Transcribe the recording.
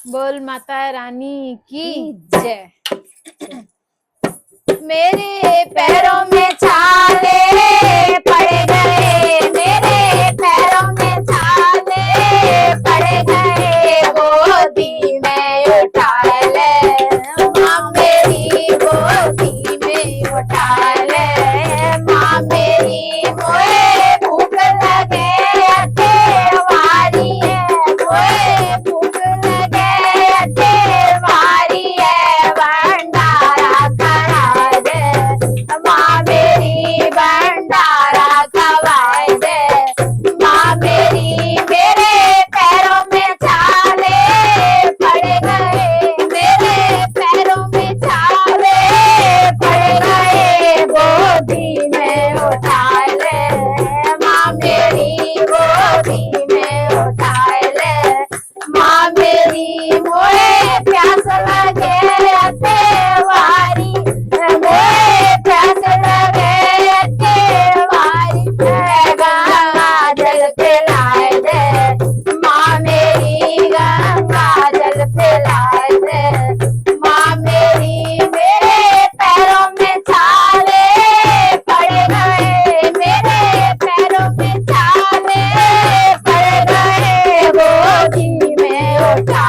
बोल माता रानी की जय। मेरे पैरों में छाले पड़ गए, मेरे पैरों में छाले पड़ गए, गोदी में उठा ले माँ मेरी, गोदी में उठा ले माँ मेरी। मोए भूख लगे अटेवारी है, मोए भूख लगे अटेवारी है, भंडारा करा दे माँ मेरी, भंडारा खवाए दे माँ मेरी। मेरे पैरों में छाले पड़ गए, मेरे पैरों में छाले पड़ गए, गोदी में उठा ले माँ मेरी, गोदी में उठा ले माँ मेरी। मोए प्यास लगे अटेवारी, मोए प्यास लगे अटेवारी, गंगा जल पिलाए दे माँ मेरी, गंगा जल पिलाए दे माँ मेरी। मेरे पैरों में छाले पड़ गए, मेरे पैरों में छाले पड़ गए, गोदी में उठा